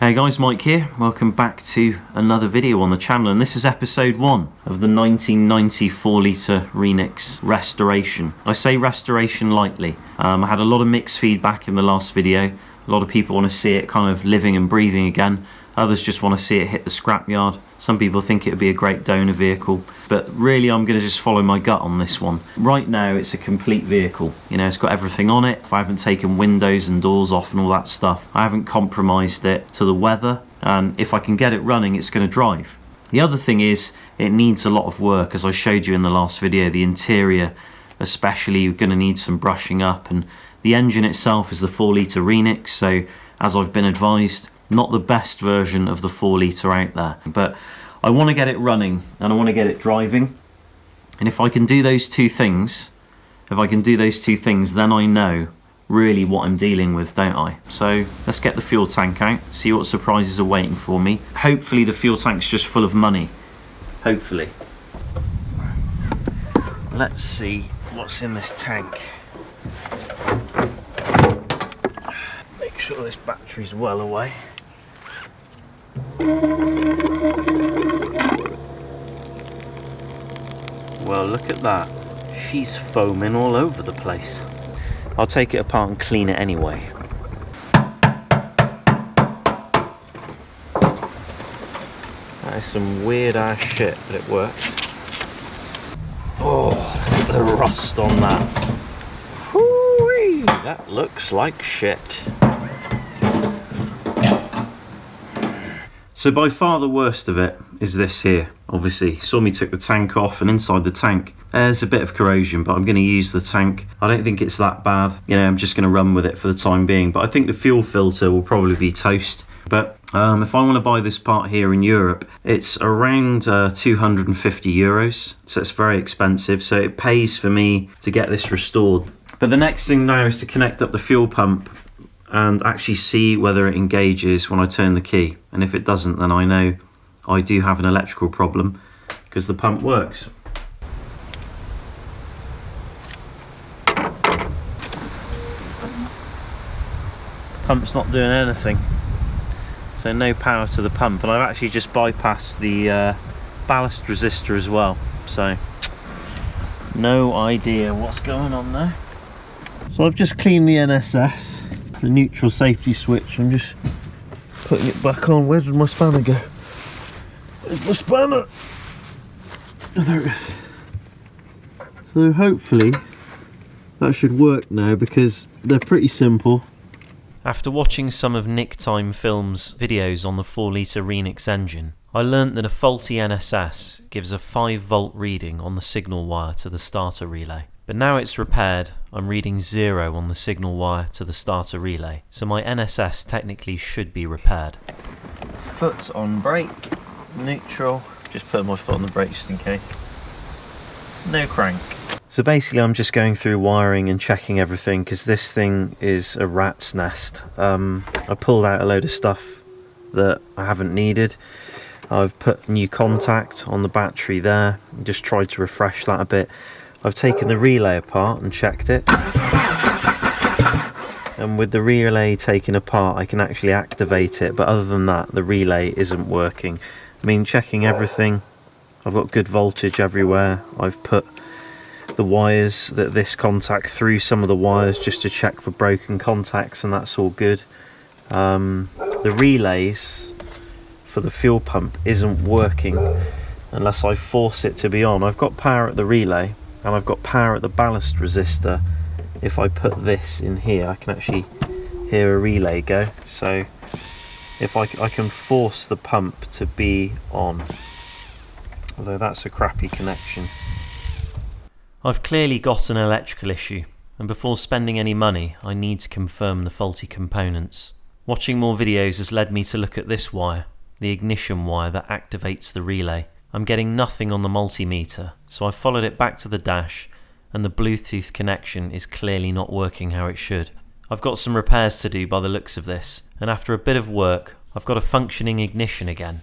Hey guys, Mike here. Welcome back to another video on the channel, and this is episode 1 of the 1990 4-litre Renix restoration. I say restoration lightly. I had a lot of mixed feedback in the last video. A lot of people want to see it kind of living and breathing again. Others just want to see it hit the scrapyard. Some people think it would be a great donor vehicle, but really I'm going to just follow my gut on this one. Right now it's a complete vehicle. You know, it's got everything on it. I haven't taken windows and doors off and all that stuff. I haven't compromised it to the weather, and if I can get it running, it's going to drive. The other thing is, it needs a lot of work. As I showed you in the last video, the interior especially, you're going to need some brushing up, and the engine itself is the 4-litre Renix, so as I've been advised, not the best version of the 4-litre out there, but I want to get it running and I want to get it driving, and if I can do those two things, then I know really what I'm dealing with, don't I? So let's get the fuel tank out, see what surprises are waiting for me. Hopefully the fuel tank's just full of money. Hopefully. Let's see what's in this tank. Make sure this battery's well away. Well, look at that. She's foaming all over the place. I'll take it apart and clean it anyway. That is some weird ass shit, but it works. Oh, look at the rust on that. Whoo-wee, that looks like shit. So by far the worst of it is this here. Obviously, you saw me took the tank off, and inside the tank there's a bit of corrosion, but I'm going to use the tank. I don't think it's that bad. You know, I'm just going to run with it for the time being, but I think the fuel filter will probably be toast. But if I want to buy this part here in Europe, it's around 250 euros, so it's very expensive, so it pays for me to get this restored. But the next thing now is to connect up the fuel pump and actually see whether it engages when I turn the key, and if it doesn't, then I know I do have an electrical problem because the pump works. Pump's not doing anything, so no power to the pump, and I've actually just bypassed the ballast resistor as well, so no idea what's going on there. So I've just cleaned the NSS, the neutral safety switch. I'm just putting it back on. Where did my spanner go? Where's my spanner? Oh, there it is. So hopefully that should work now, because they're pretty simple. After watching some of Nick Time Films videos on the 4-litre Renix engine, I learnt that a faulty NSS gives a 5-volt reading on the signal wire to the starter relay. But now it's repaired, I'm reading 0 on the signal wire to the starter relay, so my NSS technically should be repaired. Foot on brake, neutral, just put my foot on the brake just in case. No crank. So basically I'm just going through wiring and checking everything, because this thing is a rat's nest. I pulled out a load of stuff that I haven't needed. I've put new contact on the battery there, and just tried to refresh that a bit. I've taken the relay apart and checked it, and with the relay taken apart I can actually activate it, but other than that the relay isn't working. I mean, checking everything, I've got good voltage everywhere. I've put the wires, this contact through some of the wires just to check for broken contacts, and that's all good. The relays for the fuel pump isn't working unless I force it to be on. I've got power at the relay and I've got power at the ballast resistor. If I put this in here, I can actually hear a relay go. So if I can force the pump to be on, although that's a crappy connection. I've clearly got an electrical issue, and before spending any money I need to confirm the faulty components. Watching more videos has led me to look at this wire, the ignition wire that activates the relay. I'm getting nothing on the multimeter, so I followed it back to the dash, and the Bluetooth connection is clearly not working how it should. I've got some repairs to do by the looks of this, and after a bit of work I've got a functioning ignition again.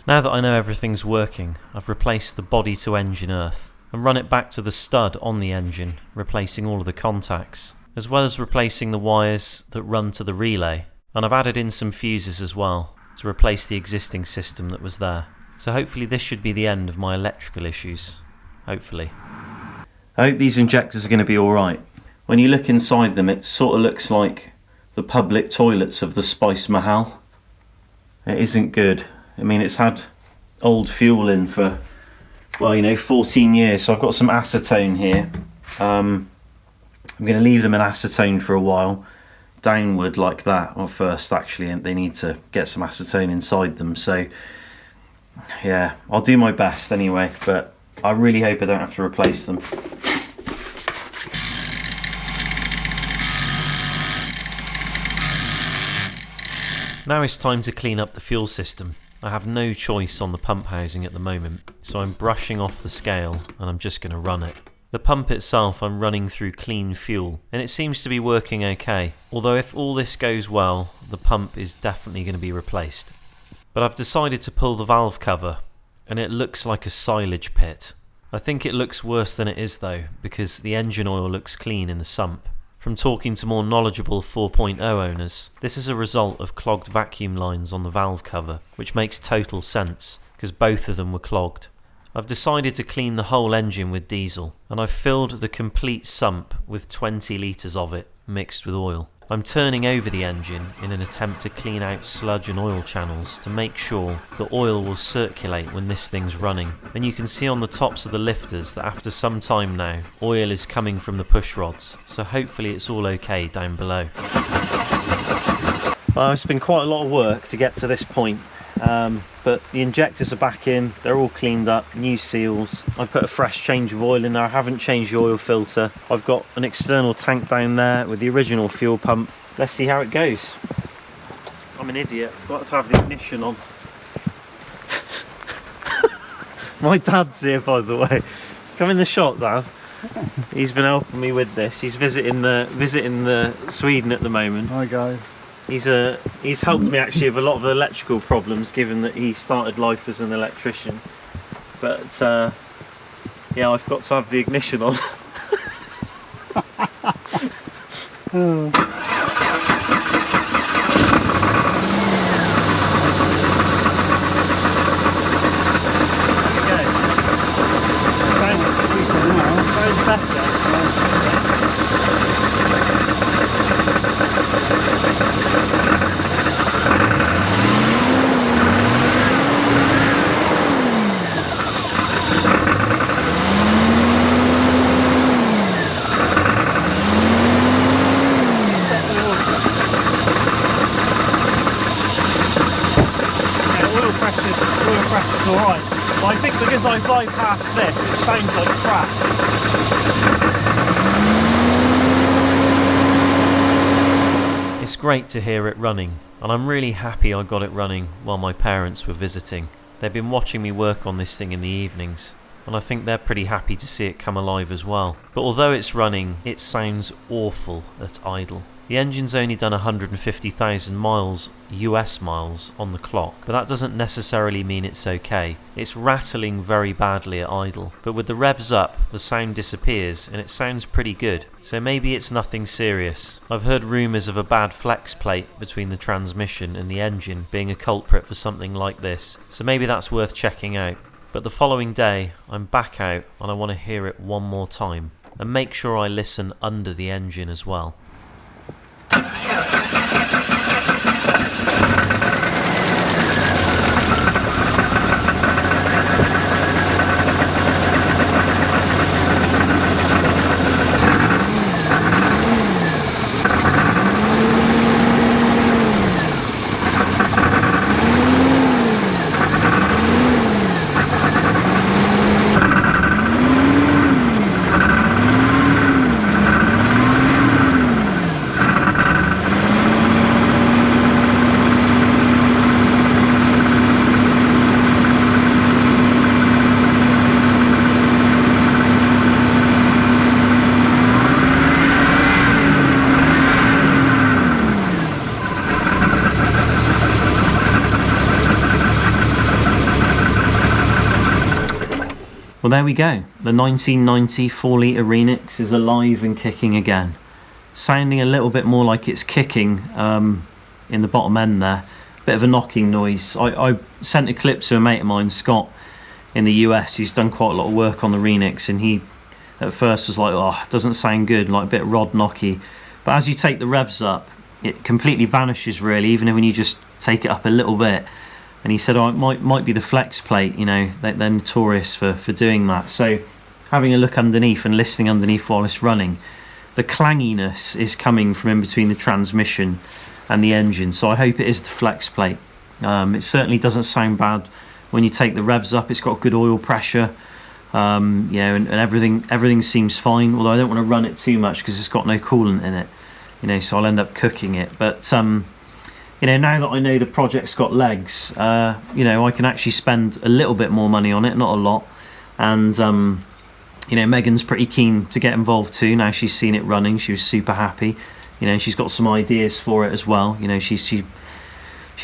Now that I know everything's working, I've replaced the body to engine earth and run it back to the stud on the engine, replacing all of the contacts. as well as replacing the wires that run to the relay. And I've added in some fuses as well to replace the existing system that was there. So hopefully this should be the end of my electrical issues. Hopefully. I hope these injectors are going to be alright. When you look inside them, it sort of looks like the public toilets of the Spice Mahal. It isn't good. I mean, it's had old fuel in for, well, you know, 14 years. So I've got some acetone here. I'm going to leave them in acetone for a while, downward like that. Well, first actually, and they need to get some acetone inside them. So yeah, I'll do my best anyway, but I really hope I don't have to replace them. Now it's time to clean up the fuel system. I have no choice on the pump housing at the moment, so I'm brushing off the scale and I'm just going to run it. The pump itself I'm running through clean fuel, and it seems to be working okay, although if all this goes well, the pump is definitely going to be replaced. But I've decided to pull the valve cover, and it looks like a silage pit. I think it looks worse than it is though, because the engine oil looks clean in the sump. From talking to more knowledgeable 4.0 owners, this is a result of clogged vacuum lines on the valve cover, which makes total sense, because both of them were clogged. I've decided to clean the whole engine with diesel, and I've filled the complete sump with 20 litres of it, mixed with oil. I'm turning over the engine in an attempt to clean out sludge and oil channels to make sure the oil will circulate when this thing's running. And you can see on the tops of the lifters that after some time now, oil is coming from the push rods, so hopefully it's all okay down below. Well, it's been quite a lot of work to get to this point. But the injectors are back in, they're all cleaned up, new seals. I've put a fresh change of oil in there, I haven't changed the oil filter. I've got an external tank down there with the original fuel pump. Let's see how it goes. I'm an idiot, I've got to have the ignition on. My dad's here, by the way. Come in the shot, Dad. He's been helping me with this. He's visiting the Sweden at the moment. Hi guys. He's helped me actually with a lot of the electrical problems, given that he started life as an electrician. But yeah, I've got to have the ignition on. Sounds better. Alright, but I think because I bypassed this, it sounds like crap. It's great to hear it running, and I'm really happy I got it running while my parents were visiting. They've been watching me work on this thing in the evenings, and I think they're pretty happy to see it come alive as well. But although it's running, it sounds awful at idle. The engine's only done 150,000 miles, US miles, on the clock, but that doesn't necessarily mean it's okay. It's rattling very badly at idle, but with the revs up, the sound disappears and it sounds pretty good. So maybe it's nothing serious. I've heard rumours of a bad flex plate between the transmission and the engine being a culprit for something like this, so maybe that's worth checking out. But the following day, I'm back out and I want to hear it one more time, and make sure I listen under the engine as well. Well, there we go. The 1990 4-litre Renix is alive and kicking again. sounding a little bit more like it's kicking in the bottom end there. Bit of a knocking noise. I sent a clip to a mate of mine, Scott, in the US, who's done quite a lot of work on the Renix, and he at first was like, oh, it doesn't sound good, like a bit rod knocky. But as you take the revs up, it completely vanishes really, even when you just take it up a little bit. And he said, oh, it might be the flex plate, you know, they're notorious for doing that. So having a look underneath and listening underneath while it's running, the clanginess is coming from in between the transmission and the engine. So I hope it is the flex plate. It certainly doesn't sound bad when you take the revs up. It's got good oil pressure, you know, and everything seems fine. Although I don't want to run it too much because it's got no coolant in it, you know, so I'll end up cooking it. But you know, now that I know the project's got legs, you know, I can actually spend a little bit more money on it, not a lot. And you know, Megan's pretty keen to get involved too. Now she's seen it running, she was super happy. You know, she's got some ideas for it as well. You know, she's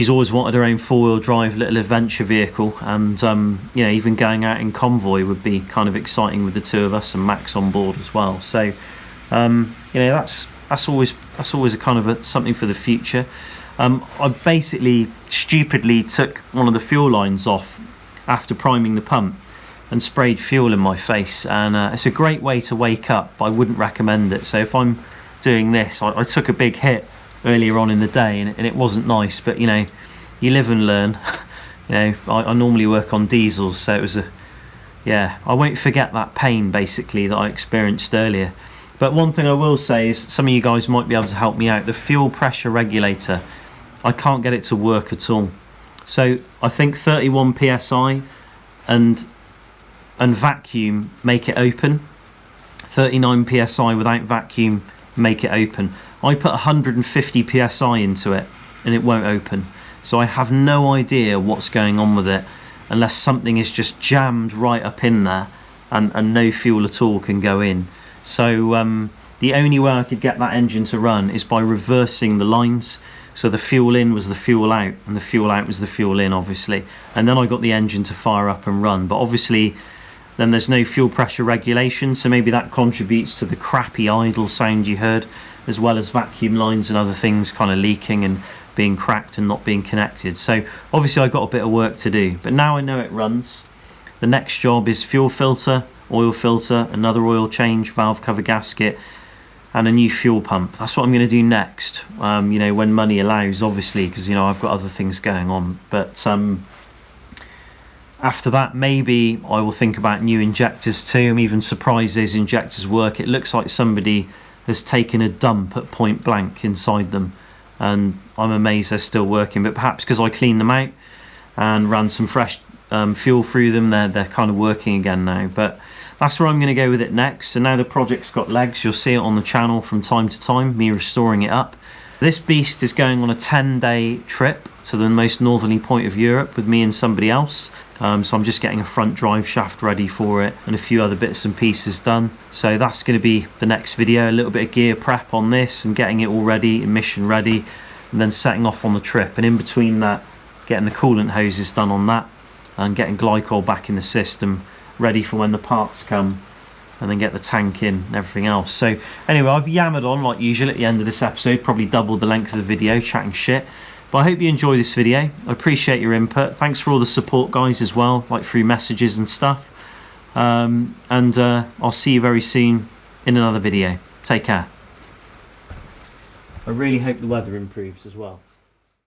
always wanted her own four-wheel drive little adventure vehicle, and you know, even going out in convoy would be kind of exciting with the two of us and MAXX on board as well. So you know, that's always a kind of something for the future. I basically stupidly took one of the fuel lines off after priming the pump and sprayed fuel in my face, and it's a great way to wake up, but I wouldn't recommend it. So if I'm doing this, I took a big hit earlier on in the day, and it wasn't nice, but you know, you live and learn. You know, I normally work on diesels, so it was yeah, I won't forget that pain basically that I experienced earlier. But one thing I will say is, some of you guys might be able to help me out. The fuel pressure regulator, I can't get it to work at all. So I think 31 psi and vacuum make it open. 39 psi without vacuum make it open. I put 150 psi into it and it won't open. So I have no idea what's going on with it, unless something is just jammed right up in there and no fuel at all can go in. So the only way I could get that engine to run is by reversing the lines. So the fuel in was the fuel out, and the fuel out was the fuel in, obviously. And then I got the engine to fire up and run. But obviously then there's no fuel pressure regulation, so maybe that contributes to the crappy idle sound you heard, as well as vacuum lines and other things kind of leaking and being cracked and not being connected. So obviously I've got a bit of work to do, but now I know it runs. The next job is fuel filter, oil filter, another oil change, valve cover gasket, and a new fuel pump. That's what I'm going to do next, you know, when money allows, obviously, because you know, I've got other things going on. But after that, maybe I will think about new injectors too. I'm even surprised those injectors work. It looks like somebody has taken a dump at point blank inside them, and I'm amazed they're still working. But perhaps because I cleaned them out and ran some fresh fuel through them, they're kind of working again now. But that's where I'm going to go with it next. And now the project's got legs, you'll see it on the channel from time to time, me restoring it up. This beast is going on a 10-day trip to the most northerly point of Europe with me and somebody else. So I'm just getting a front drive shaft ready for it and a few other bits and pieces done. So that's going to be the next video, a little bit of gear prep on this and getting it all ready, emission ready, and then setting off on the trip. And in between that, getting the coolant hoses done on that and getting glycol back in the system, ready for when the parts come, and then get the tank in and everything else. So anyway, I've yammered on like usual at the end of this episode, probably doubled the length of the video chatting shit. But I hope you enjoy this video. I appreciate your input. Thanks for all the support, guys, as well, like through messages and stuff. I'll see you very soon in another video. Take care. I really hope the weather improves as well.